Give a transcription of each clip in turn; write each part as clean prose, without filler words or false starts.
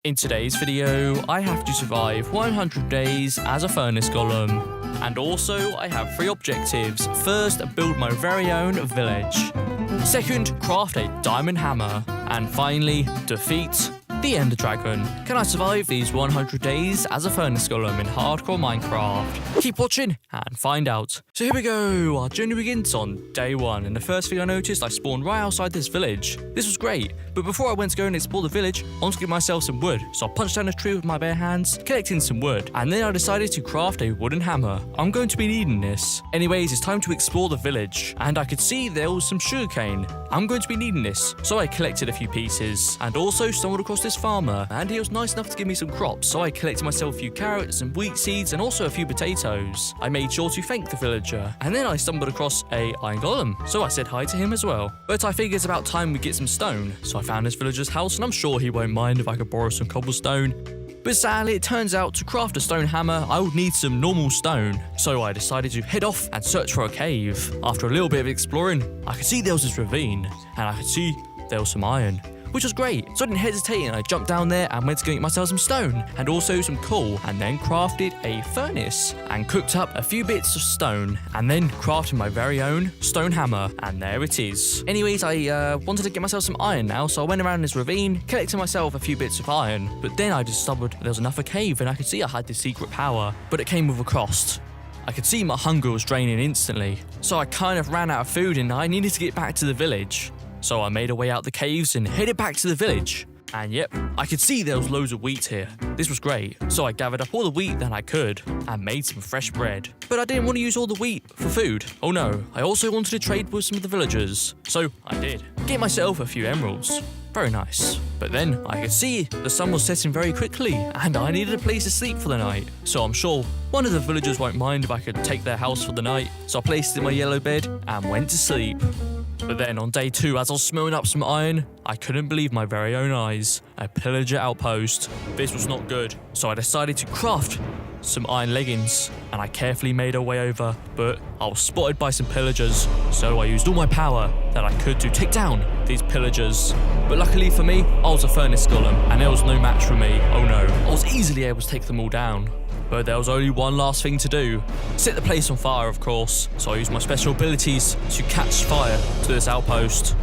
In today's video, I have to survive 100 days as a furnace golem. And also, I have 3 objectives. First, build my very own village. Second, craft a diamond hammer. And finally, defeat the Ender Dragon. Can I survive these 100 days as a furnace golem in hardcore Minecraft? Keep watching and find out. So here we go, our journey begins on day 1, and the first thing I noticed, I spawned right outside this village. This was great, but before I went to go and explore the village, I wanted to give myself some wood. So I punched down a tree with my bare hands, collecting some wood, and then I decided to craft a wooden hammer. I'm going to be needing this. Anyways, it's time to explore the village, and I could see there was some sugarcane. I'm going to be needing this, so I collected a few pieces, and also stumbled across this farmer, and he was nice enough to give me some crops, so I collected myself a few carrots and wheat seeds and also a few potatoes. I made sure to thank the villager, and then I stumbled across a iron golem, so I said hi to him as well. But I figured it's about time we get some stone, so I found this villager's house, and I'm sure he won't mind if I could borrow some cobblestone. But sadly, it turns out to craft a stone hammer, I would need some normal stone. So I decided to head off and search for a cave. After a little bit of exploring, I could see there was this ravine, and I could see there was some iron, which was great. So I didn't hesitate, and I jumped down there and went to go get myself some stone and also some coal, and then crafted a furnace and cooked up a few bits of stone, and then crafted my very own stone hammer, and there it is. Anyways, I wanted to get myself some iron now, so I went around this ravine, collected myself a few bits of iron, but then I discovered there was another cave, and I could see I had this secret power, but it came with a cost. I could see my hunger was draining instantly, so I kind of ran out of food and I needed to get back to the village. So I made a way out the caves and headed back to the village. And yep, I could see there was loads of wheat here. This was great. So I gathered up all the wheat that I could and made some fresh bread. But I didn't want to use all the wheat for food. Oh no, I also wanted to trade with some of the villagers. So I did. Get myself a few emeralds. Very nice. But then I could see the sun was setting very quickly and I needed a place to sleep for the night. So I'm sure one of the villagers won't mind if I could take their house for the night. So I placed it in my yellow bed and went to sleep. But then on day 2, as I was smelling up some iron, I couldn't believe my very own eyes. A pillager outpost. This was not good. So I decided to craft some iron leggings, and I carefully made a way over, but I was spotted by some pillagers, so I used all my power that I could to take down these pillagers. But luckily for me, I was a furnace golem, and there was no match for me. Oh no, I was easily able to take them all down. But there was only one last thing to do. Set the place on fire, of course, so I used my special abilities to catch fire to this outpost.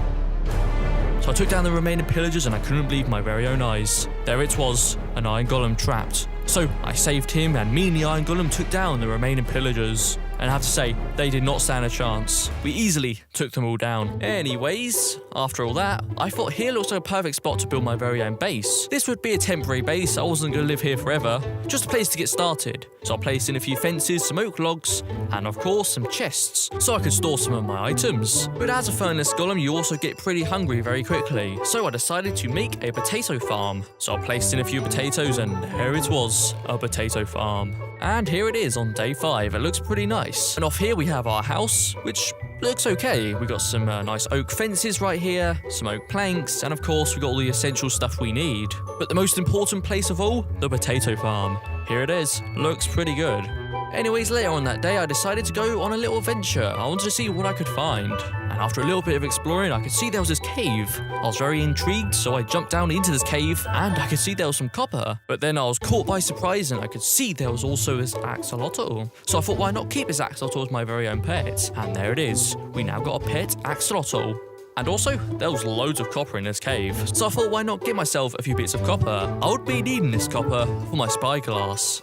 So I took down the remaining pillagers and I couldn't believe my very own eyes. There it was, an iron golem trapped. So I saved him and me and the iron golem took down the remaining pillagers. And I have to say, they did not stand a chance. We easily took them all down. Anyways, after all that, I thought here looks like a perfect spot to build my very own base. This would be a temporary base, I wasn't going to live here forever. Just a place to get started. So I placed in a few fences, some oak logs, and of course some chests, so I could store some of my items. But as a furnace golem, you also get pretty hungry very quickly. So I decided to make a potato farm. So I placed in a few potatoes and here it was, a potato farm. And here it is on day 5, it looks pretty nice. And off here we have our house, which looks okay. We got some nice oak fences right here, some oak planks, and of course we got all the essential stuff we need. But the most important place of all, the potato farm. Here it is, looks pretty good. Anyways, later on that day, I decided to go on a little adventure. I wanted to see what I could find. And after a little bit of exploring, I could see there was this cave. I was very intrigued, so I jumped down into this cave, and I could see there was some copper. But then I was caught by surprise, and I could see there was also this axolotl. So I thought, why not keep this axolotl as my very own pet? And there it is. We now got a pet axolotl. And also, there was loads of copper in this cave, so I thought, why not get myself a few bits of copper? I would be needing this copper for my spyglass.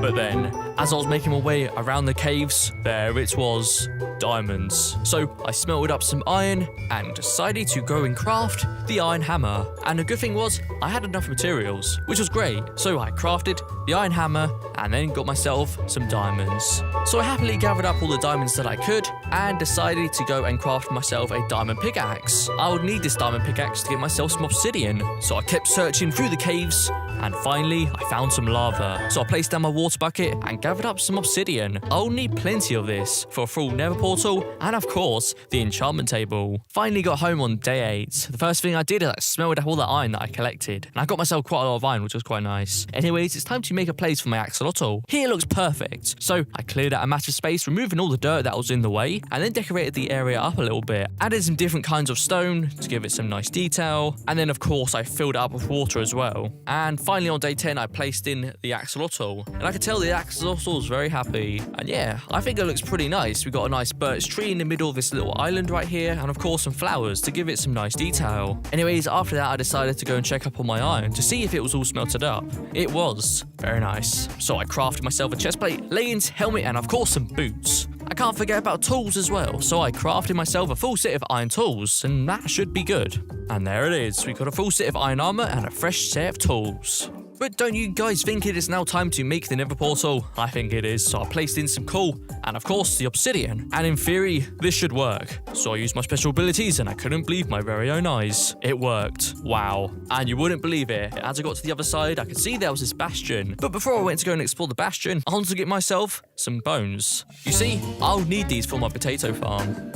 But then, as I was making my way around the caves, there it was, diamonds. So I smelted up some iron and decided to go and craft the iron hammer. And the good thing was, I had enough materials, which was great. So I crafted the iron hammer and then got myself some diamonds. So I happily gathered up all the diamonds that I could and decided to go and craft myself a diamond pickaxe. I would need this diamond pickaxe to get myself some obsidian. So I kept searching through the caves and finally I found some lava. So I placed down my water bucket and gathered up some obsidian. I'll need plenty of this for a full nether portal and of course the enchantment table. Finally got home on day 8. The first thing I did is I smelled up all the iron that I collected and I got myself quite a lot of iron, which was quite nice. Anyways, it's time to make a place for my axolotl. Here looks perfect. So I cleared out a massive space, removing all the dirt that was in the way, and then decorated the area up a little bit. Added some different kinds of stone to give it some nice detail, and then of course I filled it up with water as well. And finally on day 10 I placed in the axolotl, and I could tell the axolotl was very happy. And yeah, I think it looks pretty nice. We got a nice birch tree in the middle of this little island right here, and of course some flowers to give it some nice detail. Anyways, after that I decided to go and check up on my iron to see if it was all smelted up. It was. Very nice. So I crafted myself a chest plate, leggings, helmet, and of course some boots. I can't forget about tools as well, so I crafted myself a full set of iron tools, and that should be good. And there it is, we got a full set of iron armor and a fresh set of tools. But don't you guys think it is now time to make the nether portal? I think it is, so I placed in some coal, and of course the obsidian. And in theory, this should work. So I used my special abilities, and I couldn't believe my very own eyes. It worked. Wow. And you wouldn't believe it. As I got to the other side, I could see there was this bastion. But before I went to go and explore the bastion, I wanted to get myself some bones. You see, I'll need these for my potato farm.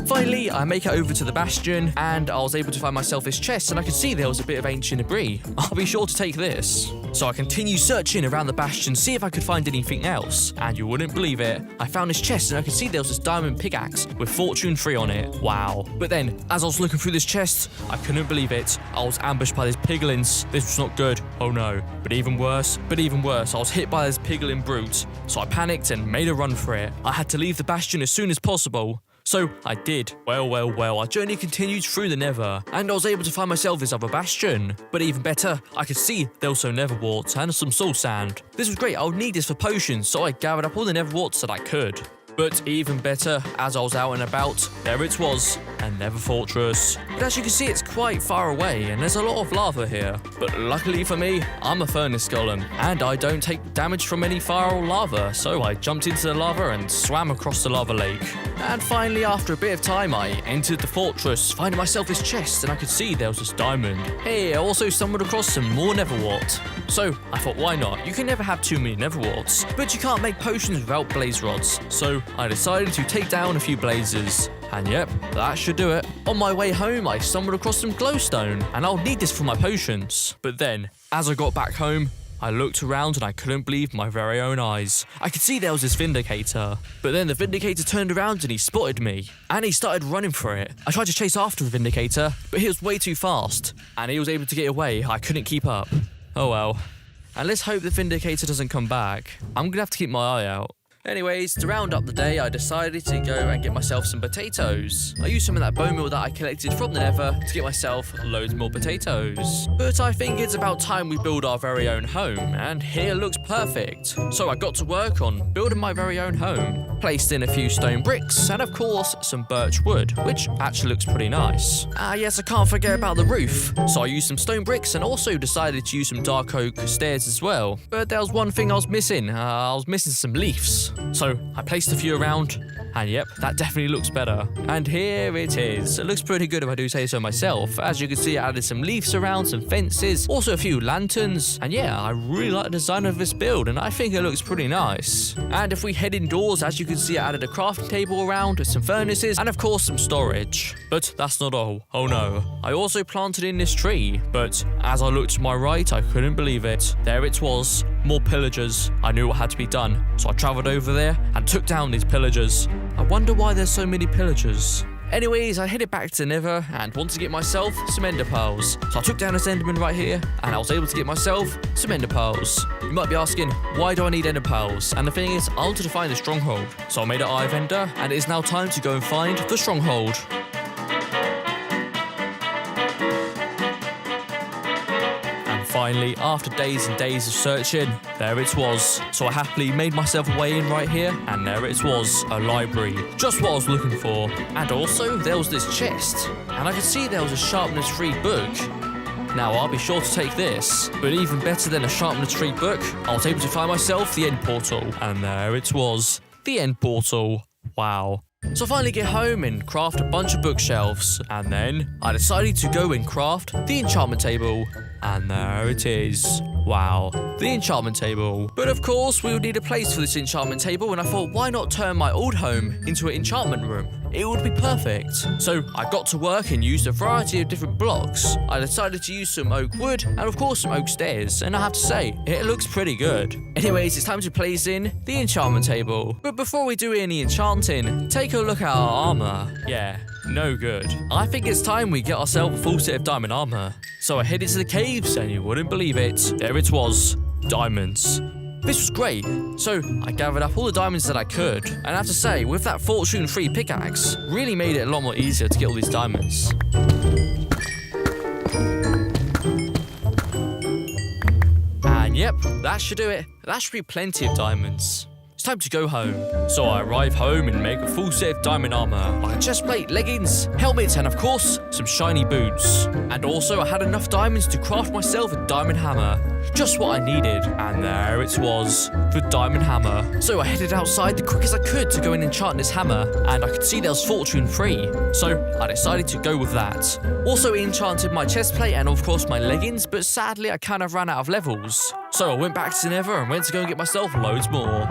Finally, I make it over to the bastion, and I was able to find myself this chest, and I could see there was a bit of ancient debris. I'll be sure to take this. So I continue searching around the bastion, see if I could find anything else. And you wouldn't believe it, I found this chest, and I could see there was this diamond pickaxe with Fortune 3 on it. Wow. But then, as I was looking through this chest, I couldn't believe it. I was ambushed by these piglins. This was not good. Oh no. But even worse, I was hit by this piglin brute. So I panicked and made a run for it. I had to leave the bastion as soon as possible. So I did. Well, our journey continued through the nether, and I was able to find myself this other bastion. But even better, I could see there was some nether warts and some soul sand. This was great, I would need this for potions, so I gathered up all the nether warts that I could. But even better, as I was out and about, there it was, a nether fortress. But as you can see, it's quite far away, and there's a lot of lava here. But luckily for me, I'm a furnace golem, and I don't take damage from any fire or lava, so I jumped into the lava and swam across the lava lake. And finally, after a bit of time, I entered the fortress, finding myself this chest, and I could see there was this diamond. Hey, I also stumbled across some more nether wart. So I thought, why not? You can never have too many nether warts, but you can't make potions without blaze rods. So I decided to take down a few blazes. And yep, that should do it. On my way home, I stumbled across some glowstone, and I'll need this for my potions. But then, as I got back home, I looked around and I couldn't believe my very own eyes. I could see there was this Vindicator. But then the Vindicator turned around and he spotted me. And he started running for it. I tried to chase after the Vindicator, but he was way too fast. And he was able to get away. I couldn't keep up. Oh well. And let's hope the Vindicator doesn't come back. I'm gonna have to keep my eye out. Anyways, to round up the day, I decided to go and get myself some potatoes. I used some of that bone meal that I collected from the nether to get myself loads more potatoes. But I think it's about time we build our very own home, and here looks perfect. So I got to work on building my very own home. Placed in a few stone bricks, and of course, some birch wood, which actually looks pretty nice. Yes, I can't forget about the roof. So I used some stone bricks and also decided to use some dark oak stairs as well. But there was one thing I was missing. I was missing some leaves. So I placed a few around, and yep, that definitely looks better. And here it is. It looks pretty good if I do say so myself. As you can see, I added some leaves around, some fences, also a few lanterns. And yeah, I really like the design of this build, and I think it looks pretty nice. And if we head indoors, as you can see, I added a crafting table around, some furnaces, and of course some storage. But that's not all. Oh no. I also planted in this tree, but as I looked to my right, I couldn't believe it. There it was. More pillagers. I knew what had to be done, so I travelled over there and took down these pillagers. I wonder why there's so many pillagers. Anyways, I headed back to Nether and wanted to get myself some ender pearls. So I took down this enderman right here, and I was able to get myself some ender pearls. You might be asking, why do I need ender pearls? And the thing is, I wanted to find the stronghold. So I made an eye of ender, and it is now time to go and find the stronghold. Finally, after days and days of searching, there it was. So I happily made myself a way in right here, and there it was, a library. Just what I was looking for. And also, there was this chest, and I could see there was a sharpness 3 book. Now, I'll be sure to take this. But even better than a sharpness 3 book, I was able to find myself the end portal. And there it was, the end portal. Wow. So I finally get home and craft a bunch of bookshelves, and then I decided to go and craft the enchantment table, and there it is. Wow, the enchantment table. But of course, we would need a place for this enchantment table, and I thought, why not turn my old home into an enchantment room? It would be perfect. So I got to work and used a variety of different blocks. I decided to use some oak wood and of course some oak stairs, and I have to say, it looks pretty good. Anyways, it's time to place in the enchantment table. But before we do any enchanting, take a look at our armor. Yeah, no good. I think it's time we get ourselves a full set of diamond armor. So I headed to the caves and you wouldn't believe it. There it was, diamonds. This was great, so I gathered up all the diamonds that I could, and I have to say, with that fortune-free pickaxe, really made it a lot more easier to get all these diamonds. And yep, that should do it. That should be plenty of diamonds. It's time to go home. So I arrive home and make a full set of diamond armor, like a chestplate, leggings, helmets, and of course, some shiny boots. And also I had enough diamonds to craft myself a diamond hammer. Just what I needed. And there it was, the diamond hammer. So I headed outside the quick as I could to go and enchant this hammer, and I could see there was fortune free. So I decided to go with that. Also enchanted my chestplate and of course my leggings, but sadly I kind of ran out of levels. So I went back to Nether and went to go and get myself loads more.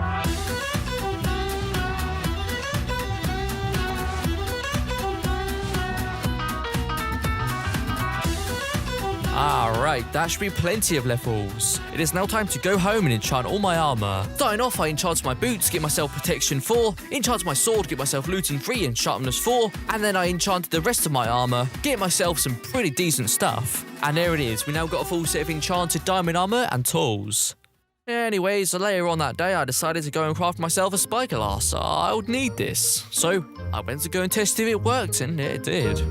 Alright, that should be plenty of levels. It is now time to go home and enchant all my armor. Starting off, I enchanted my boots, get myself protection 4, enchanted my sword, get myself looting 3 and sharpness 4, and then I enchanted the rest of my armor, get myself some pretty decent stuff. And there it is, we now got a full set of enchanted diamond armor and tools. Anyways, later on that day, I decided to go and craft myself a spyglass. I would need this. So I went to go and test if it worked, and it did.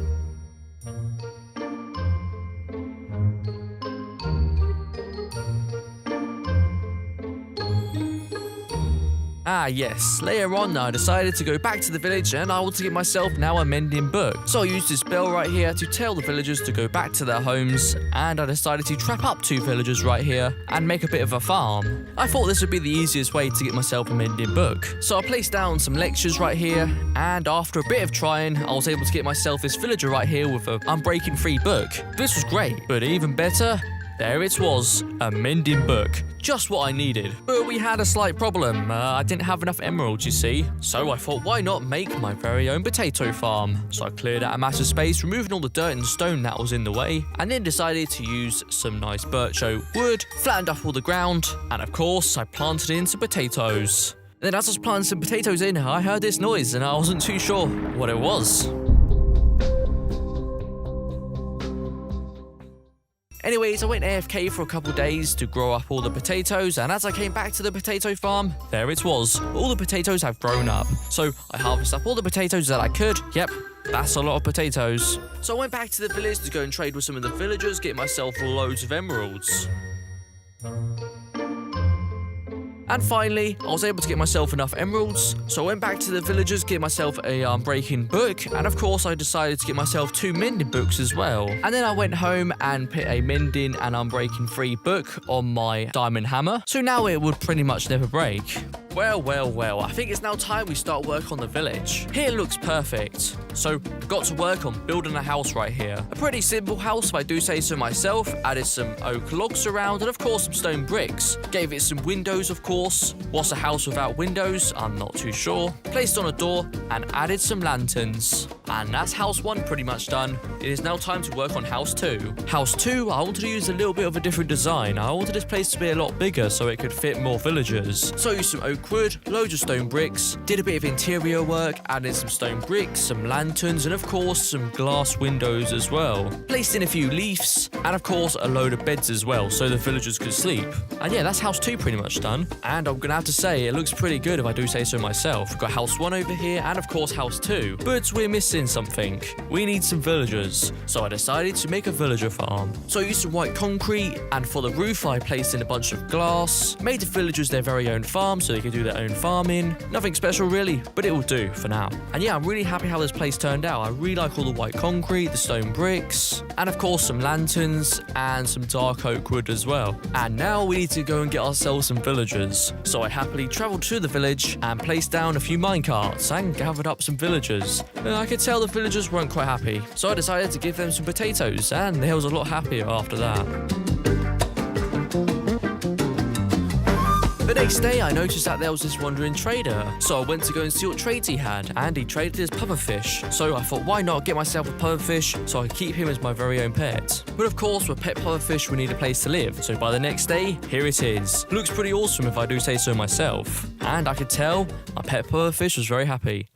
Ah yes, later on I decided to go back to the village and I want to get myself now a mending book. So I used this bell right here to tell the villagers to go back to their homes, and I decided to trap up 2 villagers right here and make a bit of a farm. I thought this would be the easiest way to get myself a mending book. So I placed down some lectures right here, and after a bit of trying I was able to get myself this villager right here with an unbreaking free book. This was great, but even better, there it was, a mending book. Just what I needed. But we had a slight problem. I didn't have enough emeralds, you see. So I thought, why not make my very own potato farm? So I cleared out a massive space, removing all the dirt and stone that was in the way, and then decided to use some nice birch oak wood, flattened up all the ground, and of course, I planted in some potatoes. And then as I was planting some potatoes in, I heard this noise, and I wasn't too sure what it was. Anyways, I went AFK for a couple days to grow up all the potatoes, and as I came back to the potato farm, there it was. All the potatoes have grown up. So I harvested up all the potatoes that I could. Yep, that's a lot of potatoes. So I went back to the village to go and trade with some of the villagers, get myself loads of emeralds. And finally, I was able to get myself enough emeralds, so I went back to the villagers, get myself a unbreaking book, and of course I decided to get myself 2 mending books as well. And then I went home and put a mending and unbreaking free book on my diamond hammer, so now it would pretty much never break. Well, I think it's now time we start work on the village. Here looks perfect. So, got to work on building a house right here. A pretty simple house if I do say so myself. Added some oak logs around and of course some stone bricks. Gave it some windows of course. What's a house without windows? I'm not too sure. Placed on a door and added some lanterns. And that's house 1 pretty much done. It is now time to work on house 2. House 2, I wanted to use a little bit of a different design. I wanted this place to be a lot bigger so it could fit more villagers. So I used some oak wood, loads of stone bricks, did a bit of interior work, added some stone bricks, some lanterns, and of course some glass windows as well. Placed in a few leaves, and of course a load of beds as well, so the villagers could sleep. And yeah, that's house 2 pretty much done. And I'm gonna have to say, it looks pretty good if I do say so myself. We've got house 1 over here, and of course house 2. But we're missing something. We need some villagers. So I decided to make a villager farm. So I used some white concrete, and for the roof I placed in a bunch of glass. Made the villagers their very own farm so they could do their own farming. Nothing special really, but it will do for now. And yeah, I'm really happy how this place turned out. I really like all the white concrete, the stone bricks, and of course some lanterns and some dark oak wood as well. And now we need to go and get ourselves some villagers. So I happily travelled to the village and placed down a few minecarts and gathered up some villagers. I could tell the villagers weren't quite happy, so I decided to give them some potatoes, and they was a lot happier after that. The next day, I noticed that there was this wandering trader, so I went to go and see what trades he had, and he traded his pufferfish. So I thought, why not get myself a pufferfish so I could keep him as my very own pet. But of course, with pet pufferfish, we need a place to live. So by the next day, here it is. Looks pretty awesome if I do say so myself. And I could tell my pet pufferfish was very happy.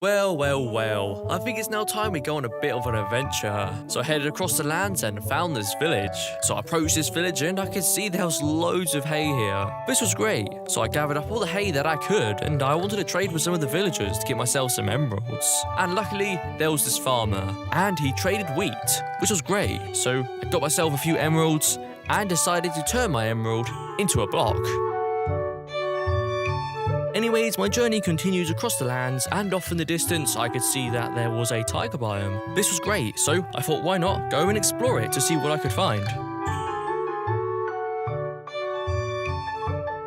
Well, I think it's now time we go on a bit of an adventure. So I headed across the lands and found this village. So I approached this village and I could see there was loads of hay here. This was great. So I gathered up all the hay that I could and I wanted to trade with some of the villagers to get myself some emeralds. And luckily, there was this farmer and he traded wheat, which was great. So I got myself a few emeralds and decided to turn my emerald into a block. Anyways, my journey continues across the lands, and off in the distance I could see that there was a tiger biome. This was great, so I thought why not go and explore it to see what I could find.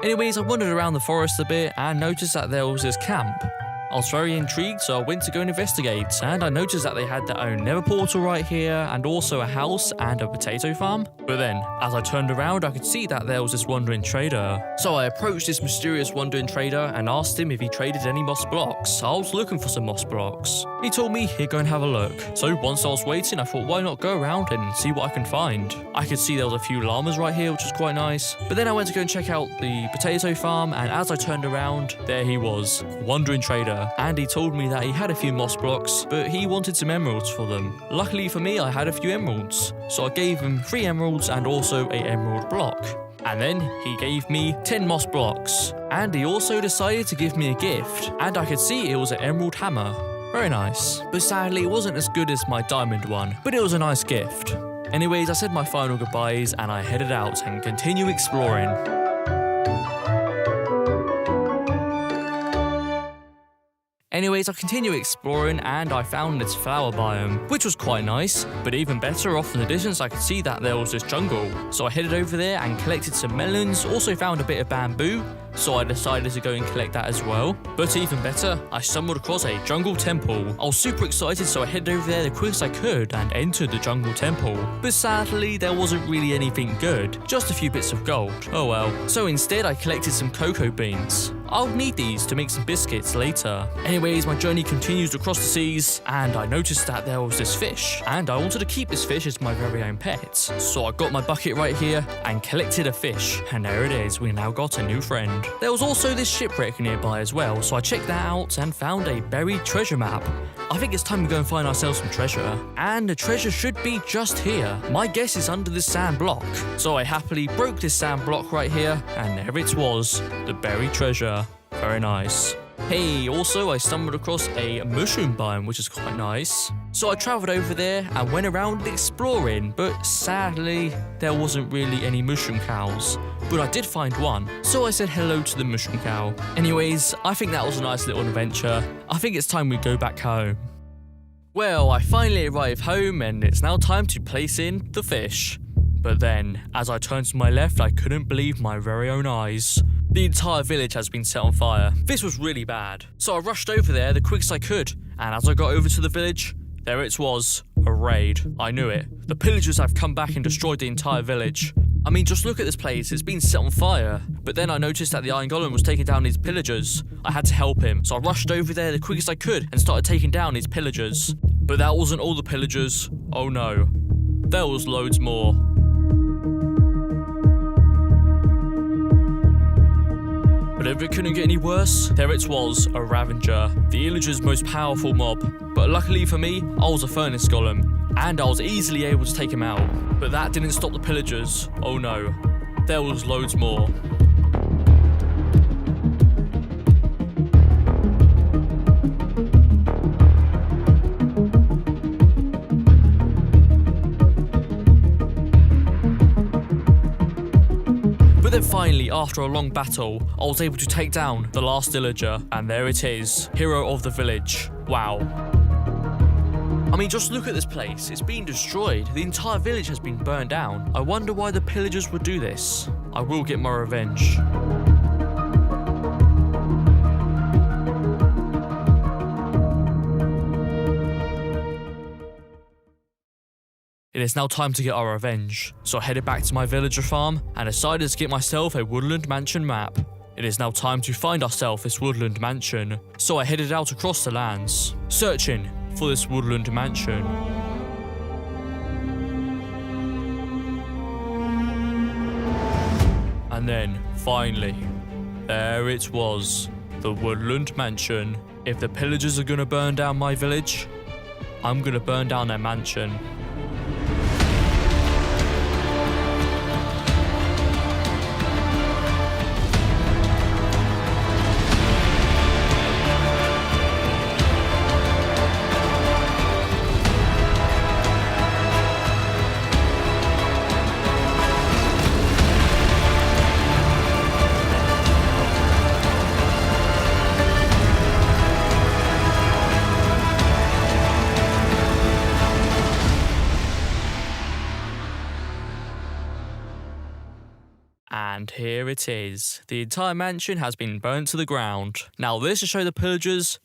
Anyways, I wandered around the forest a bit and noticed that there was this camp. I was very intrigued, so I went to go and investigate, and I noticed that they had their own nether portal right here, and also a house and a potato farm. But then, as I turned around, I could see that there was this wandering trader. So I approached this mysterious wandering trader and asked him if he traded any moss blocks. I was looking for some moss blocks. He told me he'd go and have a look. So once I was waiting, I thought why not go around and see what I can find. I could see there was a few llamas right here, which was quite nice. But then I went to go and check out the potato farm, and as I turned around, there he was, wandering trader. And he told me that he had a few moss blocks, but he wanted some emeralds for them. Luckily for me, I had a few emeralds. So I gave him 3 emeralds and also an emerald block. And then he gave me 10 moss blocks. And he also decided to give me a gift. And I could see it was an emerald hammer. Very nice. But sadly, it wasn't as good as my diamond one, but it was a nice gift. Anyways, I said my final goodbyes and I headed out and continue exploring. Anyways, I continue exploring and I found this flower biome, which was quite nice, but even better, off in the distance I could see that there was this jungle. So I headed over there and collected some melons, also found a bit of bamboo, so I decided to go and collect that as well. But even better, I stumbled across a jungle temple. I was super excited, so I headed over there the quickest I could and entered the jungle temple. But sadly, there wasn't really anything good, just a few bits of gold. Oh well. So instead, I collected some cocoa beans. I'll need these to make some biscuits later. Anyways, my journey continues across the seas, and I noticed that there was this fish, and I wanted to keep this fish as my very own pet. So I got my bucket right here and collected a fish, and there it is, we now got a new friend. There was also this shipwreck nearby as well, so I checked that out and found a buried treasure map. I think it's time we go and find ourselves some treasure. And the treasure should be just here. My guess is under this sand block. So I happily broke this sand block right here, and there it was, the buried treasure. Very nice. Hey, also I stumbled across a mushroom biome, which is quite nice. So I travelled over there and went around exploring, but sadly, there wasn't really any mushroom cows. But I did find one, so I said hello to the mushroom cow. Anyways, I think that was a nice little adventure. I think it's time we go back home. Well, I finally arrived home and it's now time to place in the fish. But then, as I turned to my left, I couldn't believe my very own eyes. The entire village has been set on fire. This was really bad. So I rushed over there the quickest I could, and as I got over to the village, there it was, a raid. I knew it. The pillagers have come back and destroyed the entire village. I mean, just look at this place, it's been set on fire. But then I noticed that the Iron Golem was taking down these pillagers. I had to help him, so I rushed over there the quickest I could and started taking down these pillagers. But that wasn't all the pillagers. Oh no. There was loads more. But if it couldn't get any worse, there it was, a Ravager, the Illager's most powerful mob. But luckily for me, I was a Furnace Golem, and I was easily able to take him out. But that didn't stop the pillagers. Oh no, there was loads more. But then finally, after a long battle, I was able to take down the last Illager, and there it is, hero of the village. Wow. I mean, just look at this place, it's been destroyed, the entire village has been burned down. I wonder why the pillagers would do this. I will get my revenge. It is now time to get our revenge. So I headed back to my villager farm and decided to get myself a woodland mansion map. It is now time to find ourselves this woodland mansion. So I headed out across the lands, searching for this woodland mansion. And then, finally, there it was, the woodland mansion. If the pillagers are gonna burn down my village, I'm gonna burn down their mansion. And here it is. The entire mansion has been burnt to the ground. Now this to show the pillagers,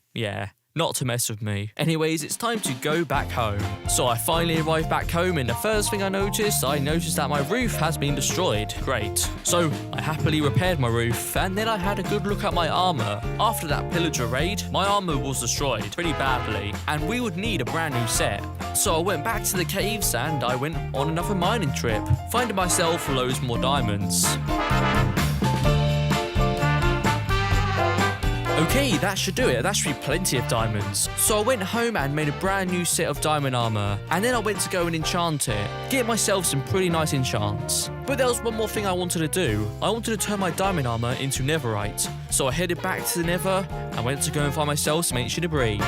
not to mess with me. Anyways, it's time to go back home. So I finally arrived back home and the first thing I noticed that my roof has been destroyed. Great. So I happily repaired my roof and then I had a good look at my armor. After that pillager raid, my armor was destroyed pretty badly and we would need a brand new set. So I went back to the caves and I went on another mining trip, finding myself loads more diamonds. Okay, that should do it. That should be plenty of diamonds. So I went home and made a brand new set of diamond armor. And then I went to go and enchant it. Get myself some pretty nice enchants. But there was one more thing I wanted to do. I wanted to turn my diamond armor into netherite. So I headed back to the nether and went to go and find myself some ancient debris.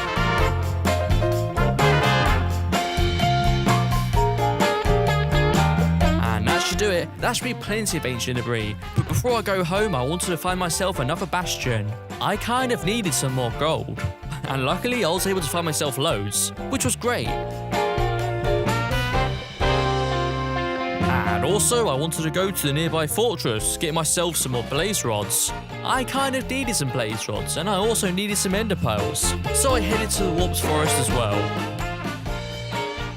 Do it. That should be plenty of ancient debris. But before I go home, I wanted to find myself another bastion. I kind of needed some more gold. And luckily, I was able to find myself loads, which was great. And also, I wanted to go to the nearby fortress, get myself some more blaze rods. I kind of needed some blaze rods, and I also needed some ender pearls. So I headed to the Warped Forest as well.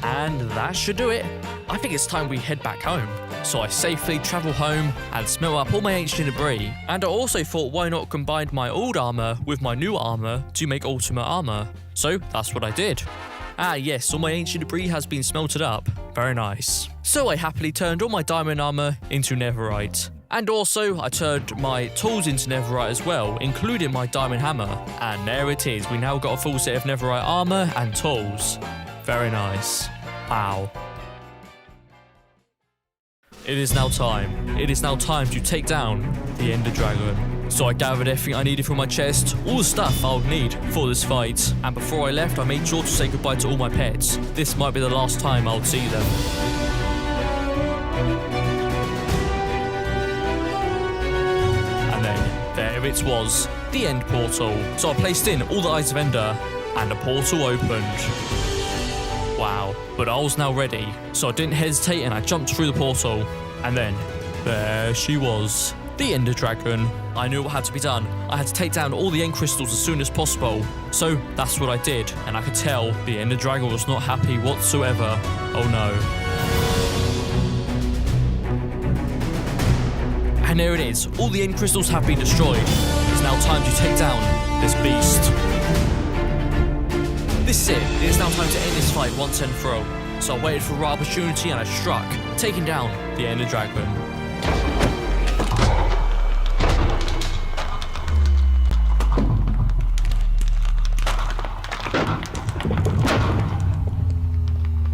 And that should do it. I think it's time we head back home. So I safely travel home and smelt up all my ancient debris. And I also thought why not combine my old armor with my new armor to make ultimate armor. So that's what I did. Ah yes, all my ancient debris has been smelted up. Very nice. So I happily turned all my diamond armor into netherite. And also, I turned my tools into netherite as well, including my diamond hammer. And there it is, we now got a full set of netherite armor and tools. Very nice. Wow. It is now time. It is now time to take down the Ender Dragon. So I gathered everything I needed from my chest, all the stuff I would need for this fight. And before I left, I made sure to say goodbye to all my pets. This might be the last time I would see them. And then, there it was, the End Portal. So I placed in all the Eyes of Ender, and the portal opened. Wow, but I was now ready, so I didn't hesitate and I jumped through the portal. And then, there she was, the Ender Dragon. I knew what had to be done. I had to take down all the End Crystals as soon as possible. So that's what I did, and I could tell the Ender Dragon was not happy whatsoever. Oh no. And there it is, all the End Crystals have been destroyed. It's now time to take down this beast. This is it. It is now time to end this fight once and for all. So I waited for the right opportunity and I struck, taking down the Ender Dragon.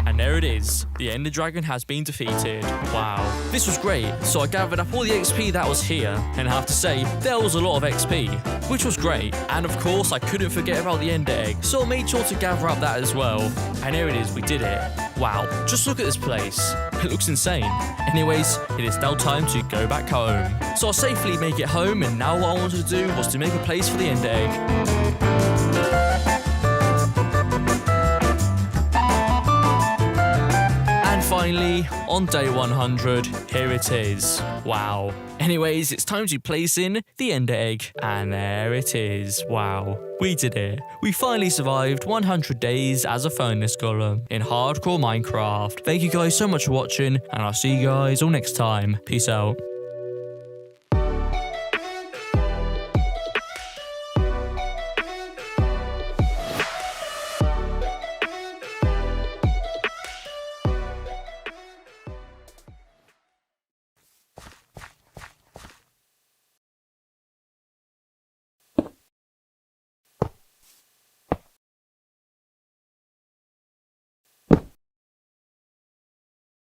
And there it is. The Ender Dragon has been defeated. Wow. This was great. So I gathered up all the XP that was here. And I have to say, there was a lot of XP, which was great. And of course, I couldn't forget about the Ender Egg. So I made sure to gather up that as well. And here it is. We did it. Wow. Just look at this place. It looks insane. Anyways, it is now time to go back home. So I safely make it home. And now what I wanted to do was to make a place for the Ender Egg. finally, on day 100, here it is. Wow. Anyways, it's time to place in the ender egg. And there it is. Wow. We did it. We finally survived 100 days as a furnace golem in hardcore Minecraft. Thank you guys so much for watching, and I'll see you guys all next time. Peace out.